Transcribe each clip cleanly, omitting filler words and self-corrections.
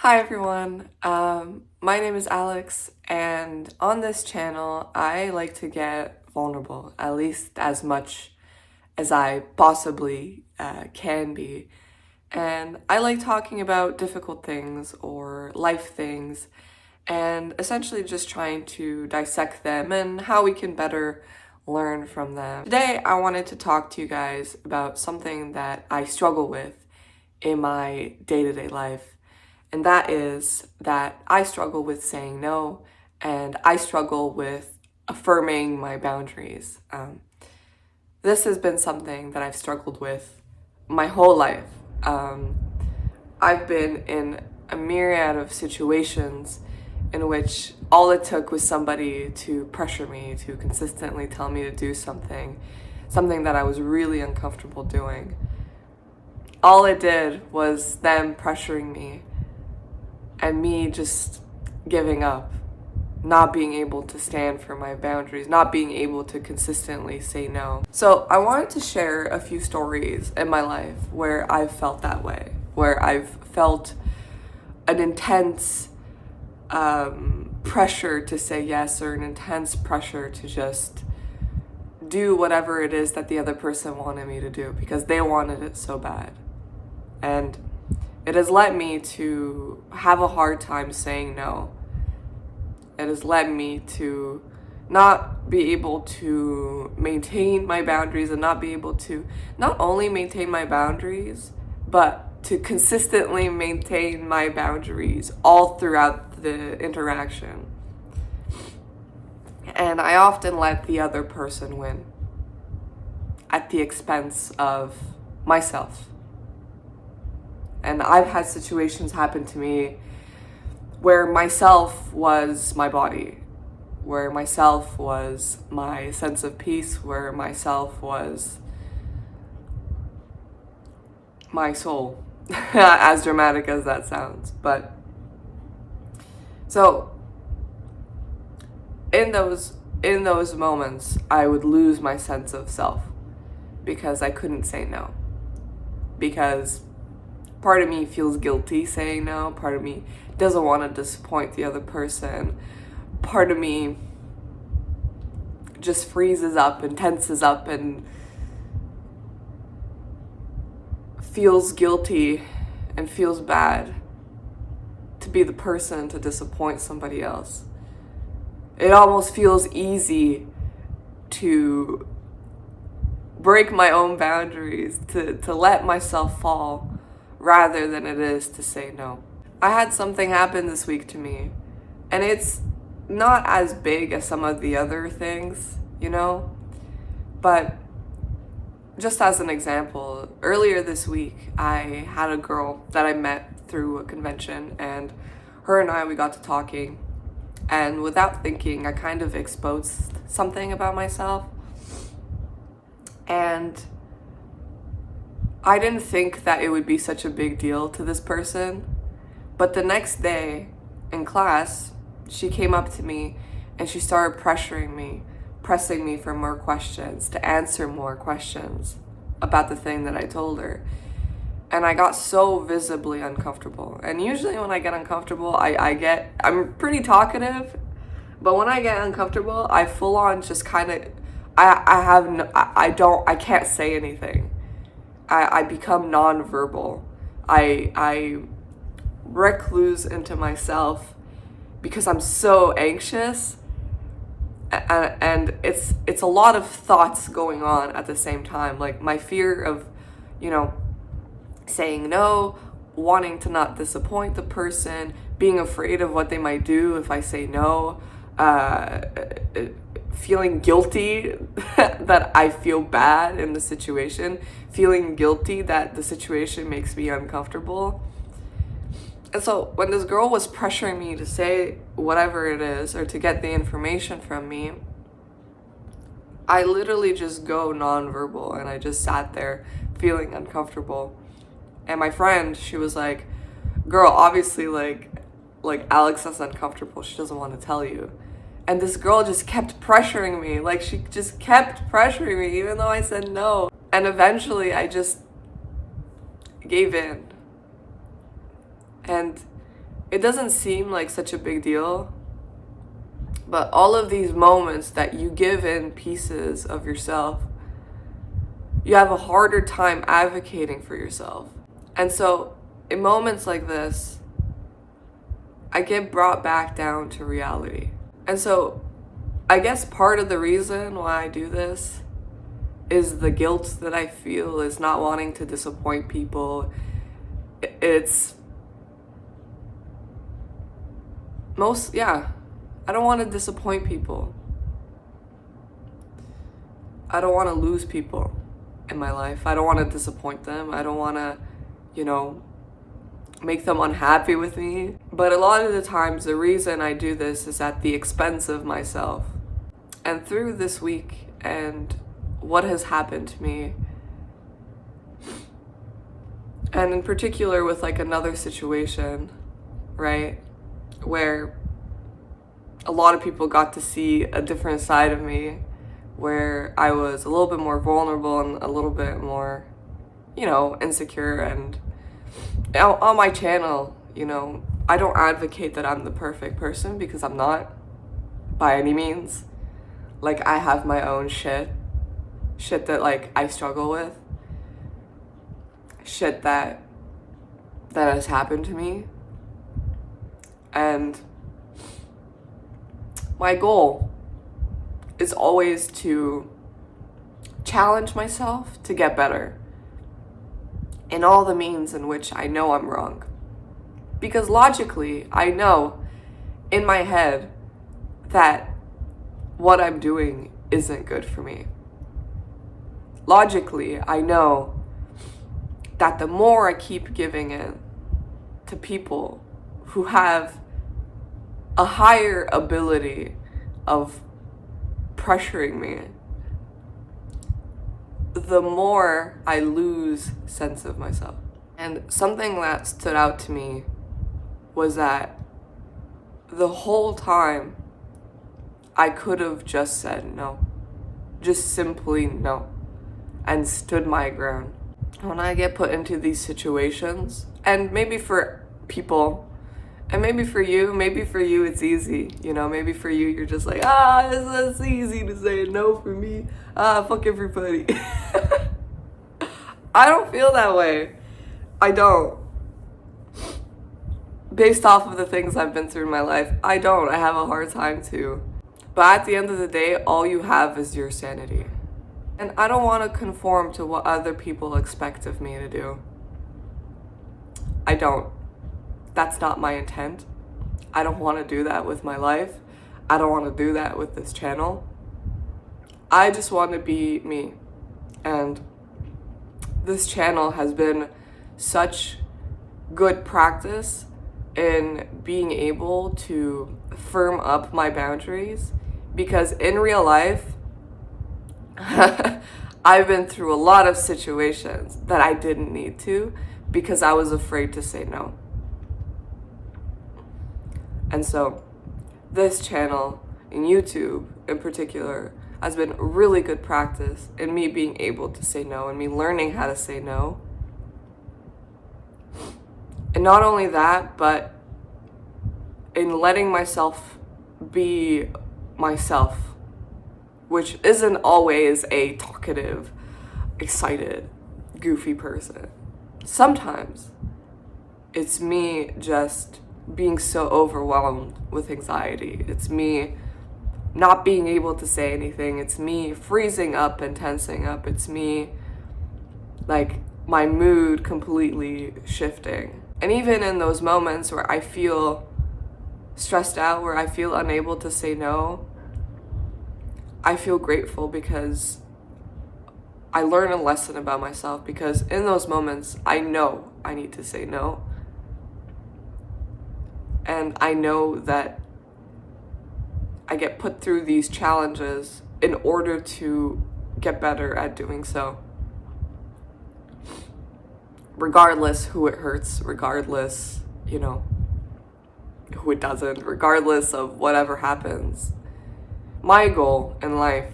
Hi everyone, my name is Alex, and on this channel, I like to get vulnerable, at least as much as I possibly can be. And I like talking about difficult things or life things, and essentially just trying to dissect them and how we can better learn from them. Today, I wanted to talk to you guys about something that I struggle with in my day-to-day life. And that is that I struggle with saying no and I struggle with affirming my boundaries. This has been something that I've struggled with my whole life. Um, I've been in a myriad of situations in which all it took was somebody to pressure me, to consistently tell me to do something that I was really uncomfortable doing. All it did was them pressuring me and me just giving up, not being able to stand for my boundaries, not being able to consistently say no. So I wanted to share a few stories in my life where I've felt that way, where I've felt an intense pressure to say yes, or an intense pressure to just do whatever it is that the other person wanted me to do because they wanted it so bad. And it has led me to have a hard time saying no. It has led me to not be able to maintain my boundaries and not be able to not only maintain my boundaries, but to consistently maintain my boundaries all throughout the interaction. And I often let the other person win at the expense of myself. And I've had situations happen to me where myself was my body, where myself was my sense of peace, where myself was my soul, as dramatic as that sounds. But so in those moments, I would lose my sense of self because I couldn't say no. Because part of me feels guilty saying no, part of me doesn't want to disappoint the other person, part of me just freezes up and tenses up and feels guilty and feels bad to be the person to disappoint somebody else. It almost feels easy to break my own boundaries, to let myself fall, rather than it is to say no. I had something happen this week to me, and it's not as big as some of the other things, but just as an example, earlier this week, I had a girl that I met through a convention, and her and we got to talking, and without thinking, I kind of exposed something about myself, and I didn't think that it would be such a big deal to this person, but the next day in class, she came up to me and she started pressuring me, pressing me for more questions, to answer more questions about the thing that I told her. And I got so visibly uncomfortable. And usually when I get uncomfortable, I'm pretty talkative, but when I get uncomfortable, I full on just kind of, I can't say anything. I become nonverbal. I recluse into myself because I'm so anxious, and it's a lot of thoughts going on at the same time. Like my fear of, saying no, wanting to not disappoint the person, being afraid of what they might do if I say no, feeling guilty that I feel bad in the situation, feeling guilty that the situation makes me uncomfortable. And so when this girl was pressuring me to say whatever it is or to get the information from me, I literally just go nonverbal, and I just sat there feeling uncomfortable. And my friend, she was like, girl, obviously like Alex is uncomfortable. She doesn't want to tell you. And this girl just kept pressuring me. Like she just kept pressuring me even though I said no. And eventually I just gave in. And it doesn't seem like such a big deal, but all of these moments that you give in pieces of yourself, you have a harder time advocating for yourself. And so in moments like this, I get brought back down to reality. And so I guess part of the reason why I do this is the guilt that I feel, is not wanting to disappoint people. It's I don't want to disappoint people. I don't want to lose people in my life. I don't want to disappoint them. I don't want to, make them unhappy with me. But a lot of the times, the reason I do this is at the expense of myself. And through this week and what has happened to me, and in particular with like another situation, right, where a lot of people got to see a different side of me, where I was a little bit more vulnerable and a little bit more, insecure. And on my channel, I don't advocate that I'm the perfect person, because I'm not by any means. Like, I have my own shit that like I struggle with, shit that has happened to me. And my goal is always to challenge myself to get better in all the means in which I know I'm wrong. Because logically, I know in my head that what I'm doing isn't good for me. Logically, I know that the more I keep giving in to people who have a higher ability of pressuring me, the more I lose sense of myself. And something that stood out to me was that the whole time I could have just said no, just simply no, and stood my ground. When I get put into these situations, and maybe for people, and maybe for you it's easy, maybe for you, you're just like, it's easy to say no for me, fuck everybody. I don't feel that way. I don't. Based off of the things I've been through in my life, I don't. I have a hard time too. But at the end of the day, all you have is your sanity. And I don't want to conform to what other people expect of me to do. I don't. That's not my intent. I don't want to do that with my life. I don't want to do that with this channel. I just want to be me. And this channel has been such good practice in being able to firm up my boundaries, because in real life, I've been through a lot of situations that I didn't need to, because I was afraid to say no. And so this channel, and YouTube in particular, has been really good practice in me being able to say no, and me learning how to say no. And not only that, but in letting myself be myself, which isn't always a talkative, excited, goofy person. Sometimes it's me just being so overwhelmed with anxiety. It's me not being able to say anything. It's me freezing up and tensing up. It's me, like, my mood completely shifting. And even in those moments where I feel stressed out, where I feel unable to say no, I feel grateful, because I learn a lesson about myself, because in those moments, I know I need to say no. And I know that I get put through these challenges in order to get better at doing so. Regardless who it hurts, regardless, who it doesn't, regardless of whatever happens. My goal in life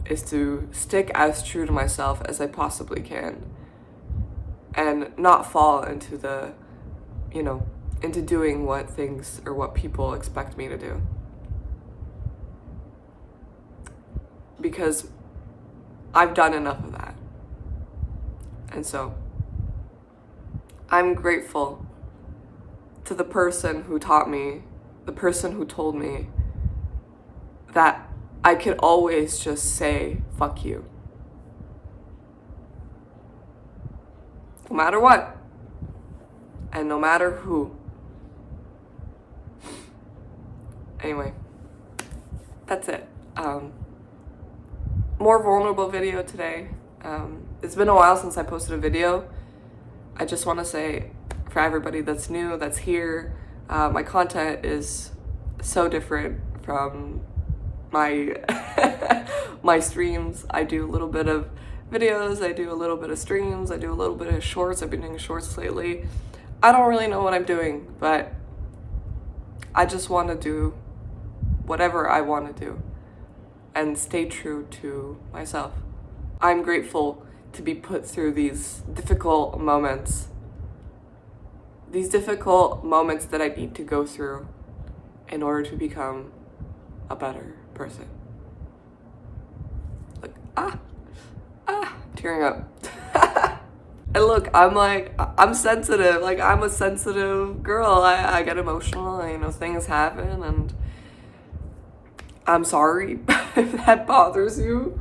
is to stick as true to myself as I possibly can, and not fall into the, into doing what things or what people expect me to do. Because I've done enough of that. And so I'm grateful to the person who taught me, the person who told me that I could always just say, fuck you. No matter what. And no matter who. Anyway, that's it. More vulnerable video today. It's been a while since I posted a video. I just want to say, for everybody that's new, that's here, my content is so different from my my streams. I do a little bit of videos, I do a little bit of streams, I do a little bit of shorts. I've been doing shorts lately. I don't really know what I'm doing, but I just want to do whatever I want to do and stay true to myself. I'm grateful to be put through these difficult moments that I need to go through in order to become a better person. Look, tearing up. And look, I'm sensitive. Like, I'm a sensitive girl. I get emotional, you know, things happen, and I'm sorry if that bothers you.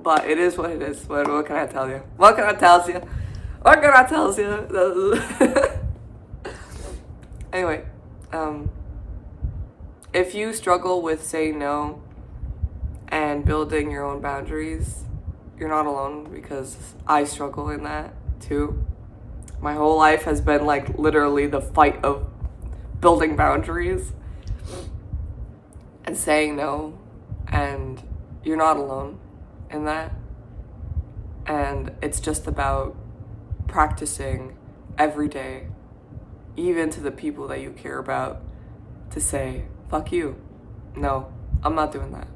But it is what it is. What can I tell you? What can I tell you? What can I tell you? Anyway, if you struggle with saying no and building your own boundaries, you're not alone, because I struggle in that too. My whole life has been like literally the fight of building boundaries and saying no, and you're not alone in that. And it's just about practicing every day, even to the people that you care about, to say, fuck you. No, I'm not doing that.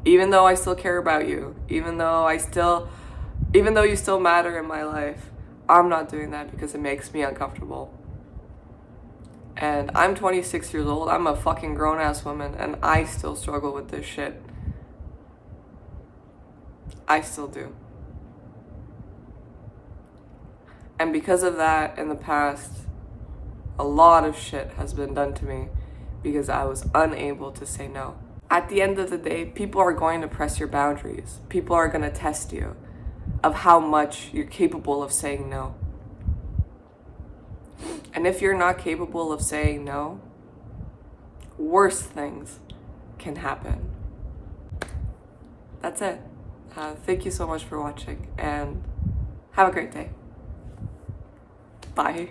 Even though I still care about you, even though you still matter in my life, I'm not doing that because it makes me uncomfortable. And I'm 26 years old, I'm a fucking grown-ass woman, and I still struggle with this shit. I still do. And because of that, in the past, a lot of shit has been done to me because I was unable to say no. At the end of the day, people are going to press your boundaries. People are going to test you of how much you're capable of saying no. And if you're not capable of saying no, worse things can happen. That's it. Thank you so much for watching, and have a great day. Bye.